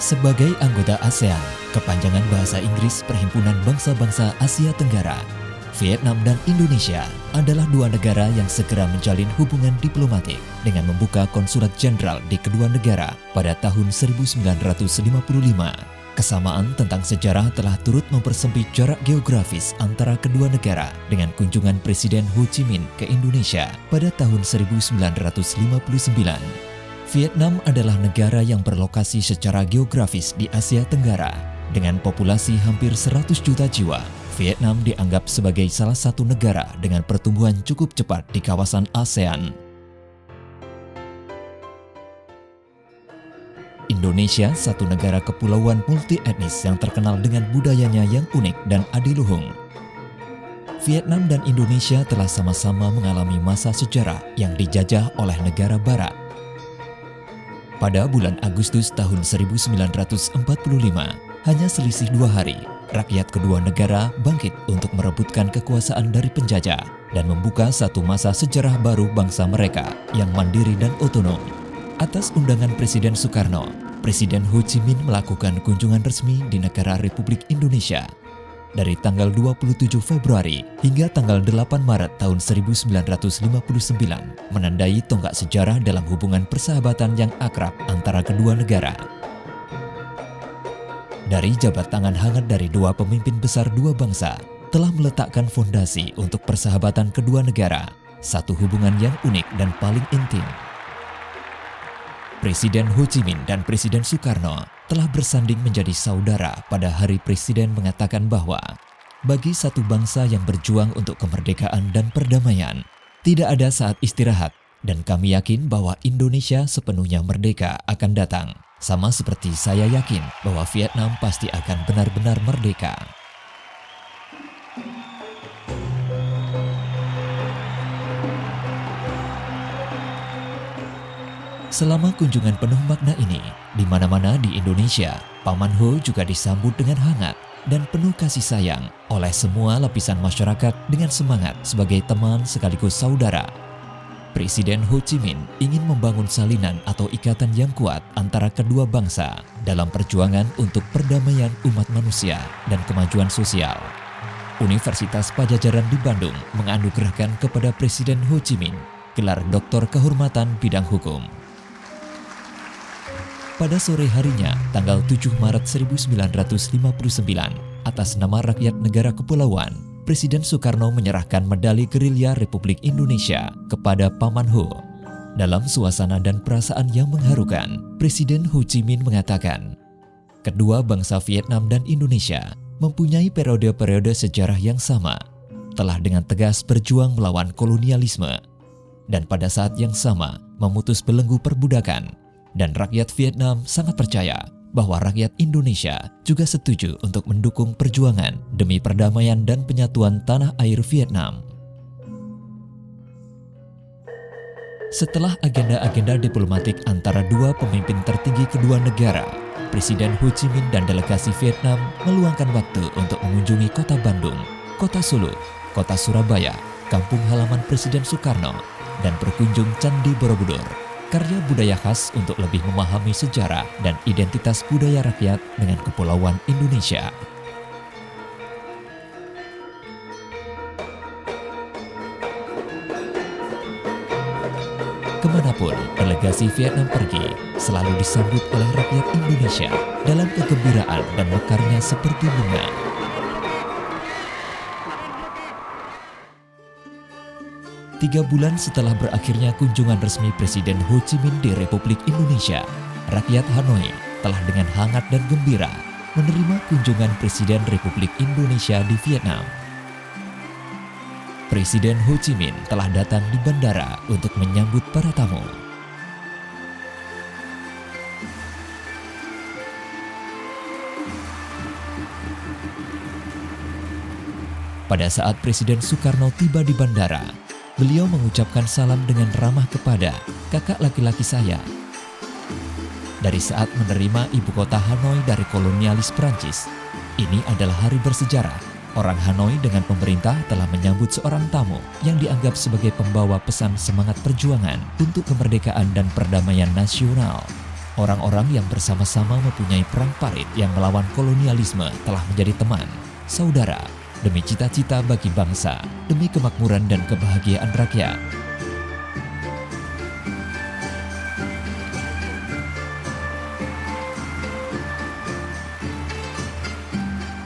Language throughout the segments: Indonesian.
Sebagai anggota ASEAN, kepanjangan bahasa Inggris Perhimpunan Bangsa-Bangsa Asia Tenggara, Vietnam dan Indonesia adalah dua negara yang segera menjalin hubungan diplomatik dengan membuka konsulat jenderal di kedua negara pada tahun 1955. Kesamaan tentang sejarah telah turut mempersempit jarak geografis antara kedua negara dengan kunjungan Presiden Ho Chi Minh ke Indonesia pada tahun 1959. Vietnam adalah negara yang berlokasi secara geografis di Asia Tenggara. Dengan populasi hampir 100 juta jiwa, Vietnam dianggap sebagai salah satu negara dengan pertumbuhan cukup cepat di kawasan ASEAN. Indonesia, satu negara kepulauan multi-etnis yang terkenal dengan budayanya yang unik dan adiluhung. Vietnam dan Indonesia telah sama-sama mengalami masa sejarah yang dijajah oleh negara barat. Pada bulan Agustus tahun 1945, hanya selisih 2 hari, rakyat kedua negara bangkit untuk merebutkan kekuasaan dari penjajah dan membuka satu masa sejarah baru bangsa mereka yang mandiri dan otonom. Atas undangan Presiden Soekarno, Presiden Ho Chi Minh melakukan kunjungan resmi di negara Republik Indonesia. Dari tanggal 27 Februari hingga tanggal 8 Maret tahun 1959, menandai tonggak sejarah dalam hubungan persahabatan yang akrab antara kedua negara. Dari jabat tangan hangat dari dua pemimpin besar dua bangsa, telah meletakkan fondasi untuk persahabatan kedua negara, satu hubungan yang unik dan paling intim. Presiden Ho Chi Minh dan Presiden Soekarno telah bersanding menjadi saudara pada hari Presiden mengatakan bahwa bagi satu bangsa yang berjuang untuk kemerdekaan dan perdamaian, tidak ada saat istirahat dan kami yakin bahwa Indonesia sepenuhnya merdeka akan datang. Sama seperti saya yakin bahwa Vietnam pasti akan benar-benar merdeka. Selama kunjungan penuh makna ini, di mana-mana di Indonesia, Paman Ho juga disambut dengan hangat dan penuh kasih sayang oleh semua lapisan masyarakat dengan semangat sebagai teman sekaligus saudara. Presiden Ho Chi Minh ingin membangun salinan atau ikatan yang kuat antara kedua bangsa dalam perjuangan untuk perdamaian umat manusia dan kemajuan sosial. Universitas Padjadjaran di Bandung menganugerahkan kepada Presiden Ho Chi Minh gelar Doktor Kehormatan Bidang Hukum. Pada sore harinya, tanggal 7 Maret 1959, atas nama rakyat negara kepulauan, Presiden Soekarno menyerahkan medali gerilya Republik Indonesia kepada Paman Ho. Dalam suasana dan perasaan yang mengharukan, Presiden Ho Chi Minh mengatakan, kedua bangsa Vietnam dan Indonesia mempunyai periode-periode sejarah yang sama, telah dengan tegas berjuang melawan kolonialisme, dan pada saat yang sama memutus belenggu perbudakan. Dan rakyat Vietnam sangat percaya bahwa rakyat Indonesia juga setuju untuk mendukung perjuangan demi perdamaian dan penyatuan tanah air Vietnam. Setelah agenda-agenda diplomatik antara dua pemimpin tertinggi kedua negara, Presiden Ho Chi Minh dan delegasi Vietnam meluangkan waktu untuk mengunjungi kota Bandung, kota Solo, kota Surabaya, kampung halaman Presiden Soekarno, dan berkunjung Candi Borobudur, karya budaya khas untuk lebih memahami sejarah dan identitas budaya rakyat dengan Kepulauan Indonesia. Kemanapun delegasi Vietnam pergi, selalu disambut oleh rakyat Indonesia dalam kegembiraan dan mekarnya seperti bunga. Tiga bulan setelah berakhirnya kunjungan resmi Presiden Ho Chi Minh di Republik Indonesia, rakyat Hanoi telah dengan hangat dan gembira menerima kunjungan Presiden Republik Indonesia di Vietnam. Presiden Ho Chi Minh telah datang di bandara untuk menyambut para tamu. Pada saat Presiden Soekarno tiba di bandara, beliau mengucapkan salam dengan ramah kepada kakak laki-laki saya. Dari saat menerima ibu kota Hanoi dari kolonialis Prancis, ini adalah hari bersejarah. Orang Hanoi dengan pemerintah telah menyambut seorang tamu yang dianggap sebagai pembawa pesan semangat perjuangan untuk kemerdekaan dan perdamaian nasional. Orang-orang yang bersama-sama mempunyai perang parit yang melawan kolonialisme telah menjadi teman, saudara, demi cita-cita bagi bangsa, demi kemakmuran dan kebahagiaan rakyat.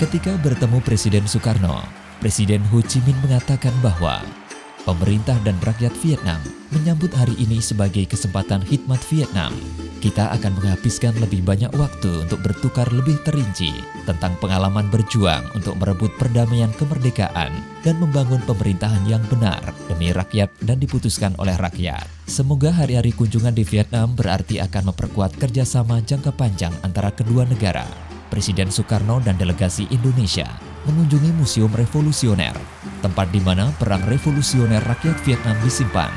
Ketika bertemu Presiden Soekarno, Presiden Ho Chi Minh mengatakan bahwa pemerintah dan rakyat Vietnam menyambut hari ini sebagai kesempatan khidmat Vietnam. Kita akan menghabiskan lebih banyak waktu untuk bertukar lebih terinci tentang pengalaman berjuang untuk merebut perdamaian kemerdekaan dan membangun pemerintahan yang benar demi rakyat dan diputuskan oleh rakyat. Semoga hari-hari kunjungan di Vietnam berarti akan memperkuat kerjasama jangka panjang antara kedua negara. Presiden Soekarno dan delegasi Indonesia mengunjungi Museum Revolusioner, tempat di mana perang revolusioner rakyat Vietnam disimpan.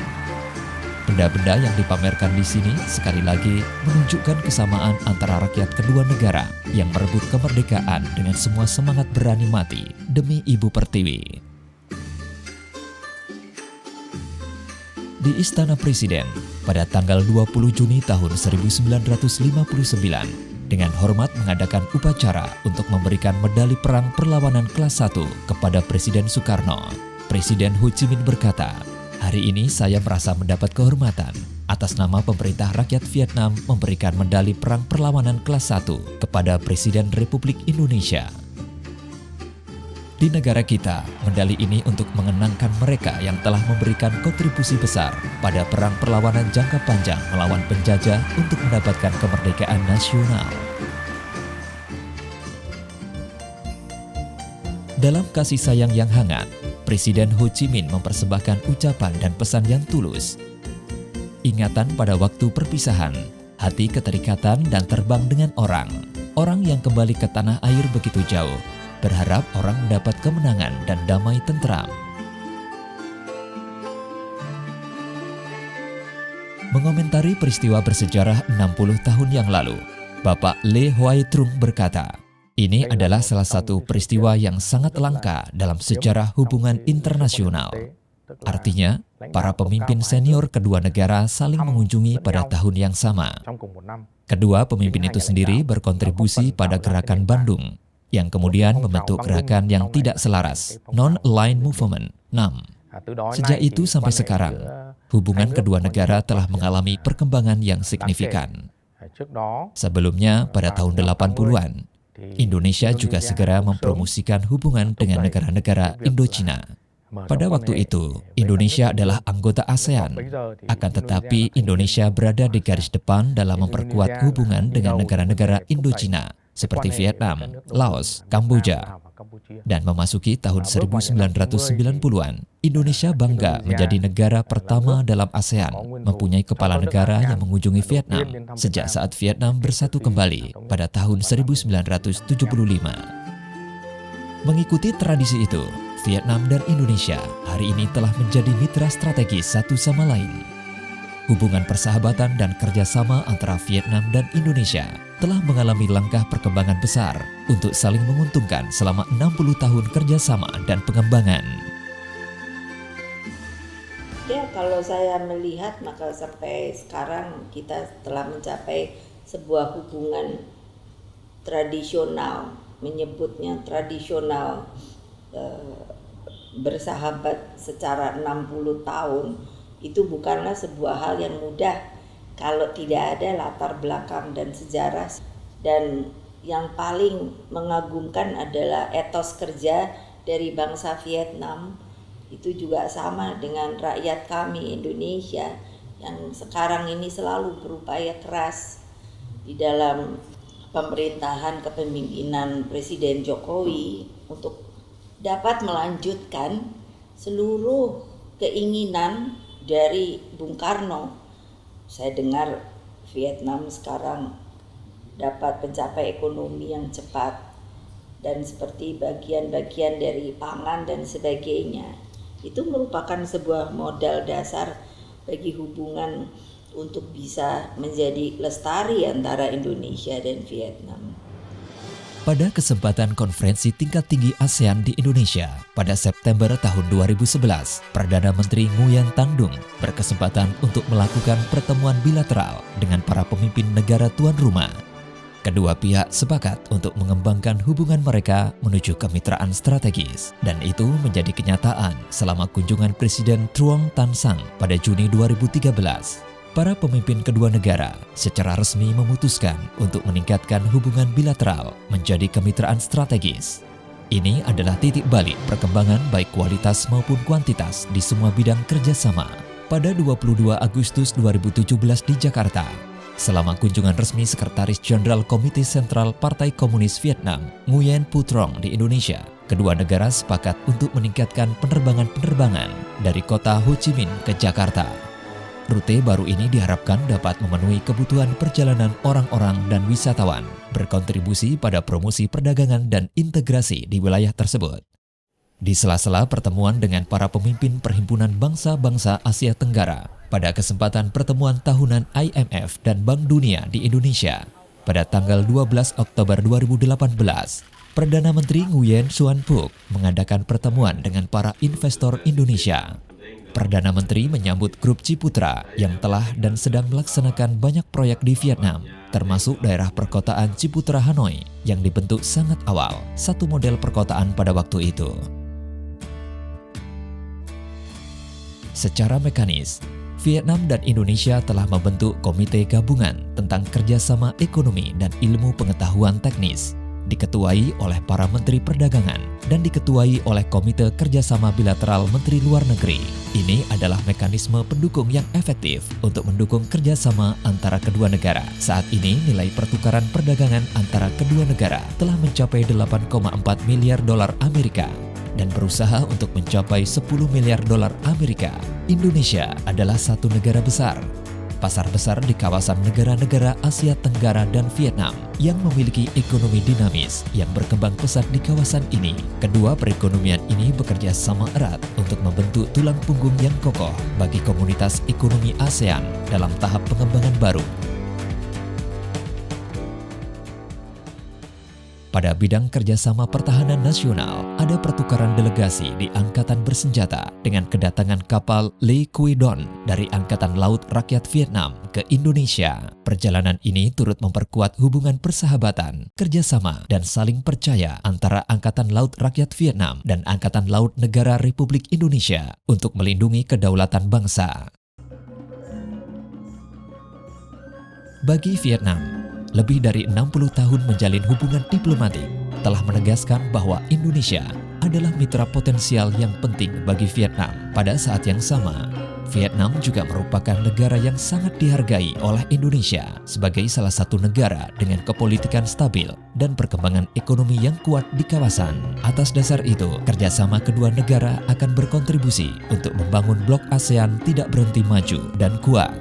Benda-benda yang dipamerkan di sini sekali lagi menunjukkan kesamaan antara rakyat kedua negara yang merebut kemerdekaan dengan semua semangat berani mati demi Ibu Pertiwi. Di Istana Presiden pada tanggal 20 Juni tahun 1959, dengan hormat mengadakan upacara untuk memberikan medali perang perlawanan kelas 1 kepada Presiden Soekarno. Presiden Ho Chi Minh berkata, "Hari ini saya merasa mendapat kehormatan atas nama pemerintah rakyat Vietnam memberikan medali perang perlawanan kelas 1 kepada Presiden Republik Indonesia. Di negara kita, medali ini untuk mengenangkan mereka yang telah memberikan kontribusi besar pada perang perlawanan jangka panjang melawan penjajah untuk mendapatkan kemerdekaan nasional." Dalam kasih sayang yang hangat, Presiden Ho Chi Minh mempersembahkan ucapan dan pesan yang tulus. Ingatan pada waktu perpisahan, hati keterikatan dan terbang dengan orang yang kembali ke tanah air begitu jauh, berharap orang mendapat kemenangan dan damai tentram. Mengomentari peristiwa bersejarah 60 tahun yang lalu, Bapak Le Hoai Trung berkata, "Ini adalah salah satu peristiwa yang sangat langka dalam sejarah hubungan internasional. Artinya, para pemimpin senior kedua negara saling mengunjungi pada tahun yang sama. Kedua pemimpin itu sendiri berkontribusi pada gerakan Bandung, yang kemudian membentuk gerakan yang tidak selaras, Non-Aligned Movement, NAM. Sejak itu sampai sekarang, hubungan kedua negara telah mengalami perkembangan yang signifikan. Sebelumnya, pada tahun 80-an, Indonesia juga segera mempromosikan hubungan dengan negara-negara Indochina. Pada waktu itu, Indonesia adalah anggota ASEAN, akan tetapi Indonesia berada di garis depan dalam memperkuat hubungan dengan negara-negara Indochina, seperti Vietnam, Laos, Kamboja. Dan memasuki tahun 1990-an, Indonesia bangga menjadi negara pertama dalam ASEAN mempunyai kepala negara yang mengunjungi Vietnam sejak saat Vietnam bersatu kembali pada tahun 1975. Mengikuti tradisi itu, Vietnam dan Indonesia hari ini telah menjadi mitra strategis satu sama lain. Hubungan persahabatan dan kerjasama antara Vietnam dan Indonesia telah mengalami langkah perkembangan besar untuk saling menguntungkan selama 60 tahun kerjasama dan pengembangan. Ya, kalau saya melihat maka sampai sekarang kita telah mencapai sebuah hubungan tradisional, menyebutnya tradisional, bersahabat secara 60 tahun. Itu bukanlah sebuah hal yang mudah kalau tidak ada latar belakang dan sejarah. Dan yang paling mengagumkan adalah etos kerja dari bangsa Vietnam. Itu juga sama dengan rakyat kami Indonesia yang sekarang ini selalu berupaya keras di dalam pemerintahan kepemimpinan Presiden Jokowi untuk dapat melanjutkan seluruh keinginan dari Bung Karno. Saya dengar Vietnam sekarang dapat mencapai ekonomi yang cepat dan seperti bagian-bagian dari pangan dan sebagainya. Itu merupakan sebuah modal dasar bagi hubungan untuk bisa menjadi lestari antara Indonesia dan Vietnam. Pada kesempatan konferensi tingkat tinggi ASEAN di Indonesia pada September tahun 2011, Perdana Menteri Nguyen Thanh Dung berkesempatan untuk melakukan pertemuan bilateral dengan para pemimpin negara tuan rumah. Kedua pihak sepakat untuk mengembangkan hubungan mereka menuju kemitraan strategis, dan itu menjadi kenyataan selama kunjungan Presiden Truong Tan Sang pada Juni 2013. Para pemimpin kedua negara secara resmi memutuskan untuk meningkatkan hubungan bilateral menjadi kemitraan strategis. Ini adalah titik balik perkembangan baik kualitas maupun kuantitas di semua bidang kerjasama. Pada 22 Agustus 2017 di Jakarta, selama kunjungan resmi Sekretaris Jenderal Komite Sentral Partai Komunis Vietnam, Nguyen Phu Trong di Indonesia, kedua negara sepakat untuk meningkatkan penerbangan-penerbangan dari kota Ho Chi Minh ke Jakarta. Rute baru ini diharapkan dapat memenuhi kebutuhan perjalanan orang-orang dan wisatawan, berkontribusi pada promosi perdagangan dan integrasi di wilayah tersebut. Di sela-sela pertemuan dengan para pemimpin Perhimpunan Bangsa-Bangsa Asia Tenggara pada kesempatan pertemuan tahunan IMF dan Bank Dunia di Indonesia pada tanggal 12 Oktober 2018, Perdana Menteri Nguyen Xuan Phuc mengadakan pertemuan dengan para investor Indonesia. Perdana Menteri menyambut grup Ciputra yang telah dan sedang melaksanakan banyak proyek di Vietnam, termasuk daerah perkotaan Ciputra Hanoi yang dibentuk sangat awal, satu model perkotaan pada waktu itu. Secara mekanis, Vietnam dan Indonesia telah membentuk Komite Gabungan tentang Kerjasama Ekonomi dan Ilmu Pengetahuan Teknis, diketuai oleh para Menteri Perdagangan dan diketuai oleh Komite Kerjasama Bilateral Menteri Luar Negeri. Ini adalah mekanisme pendukung yang efektif untuk mendukung kerjasama antara kedua negara. Saat ini nilai pertukaran perdagangan antara kedua negara telah mencapai 8,4 miliar dolar Amerika dan berusaha untuk mencapai 10 miliar dolar Amerika. Indonesia adalah satu negara besar, pasar besar di kawasan negara-negara Asia Tenggara dan Vietnam yang memiliki ekonomi dinamis yang berkembang pesat di kawasan ini. Kedua perekonomian ini bekerja sama erat untuk membentuk tulang punggung yang kokoh bagi komunitas ekonomi ASEAN dalam tahap pengembangan baru. Pada bidang kerjasama pertahanan nasional, ada pertukaran delegasi di Angkatan Bersenjata dengan kedatangan kapal Le Quy Don dari Angkatan Laut Rakyat Vietnam ke Indonesia. Perjalanan ini turut memperkuat hubungan persahabatan, kerjasama, dan saling percaya antara Angkatan Laut Rakyat Vietnam dan Angkatan Laut Negara Republik Indonesia untuk melindungi kedaulatan bangsa. Bagi Vietnam, lebih dari 60 tahun menjalin hubungan diplomatik telah menegaskan bahwa Indonesia adalah mitra potensial yang penting bagi Vietnam. Pada saat yang sama, Vietnam juga merupakan negara yang sangat dihargai oleh Indonesia sebagai salah satu negara dengan kepolitikan stabil dan perkembangan ekonomi yang kuat di kawasan. Atas dasar itu, kerjasama kedua negara akan berkontribusi untuk membangun blok ASEAN tidak berhenti maju dan kuat.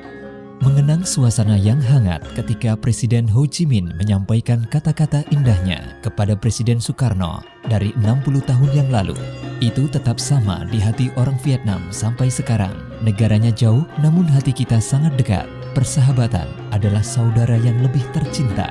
Mengenang suasana yang hangat ketika Presiden Ho Chi Minh menyampaikan kata-kata indahnya kepada Presiden Sukarno dari 60 tahun yang lalu, itu tetap sama di hati orang Vietnam sampai sekarang. Negaranya jauh, namun hati kita sangat dekat. Persahabatan adalah saudara yang lebih tercinta.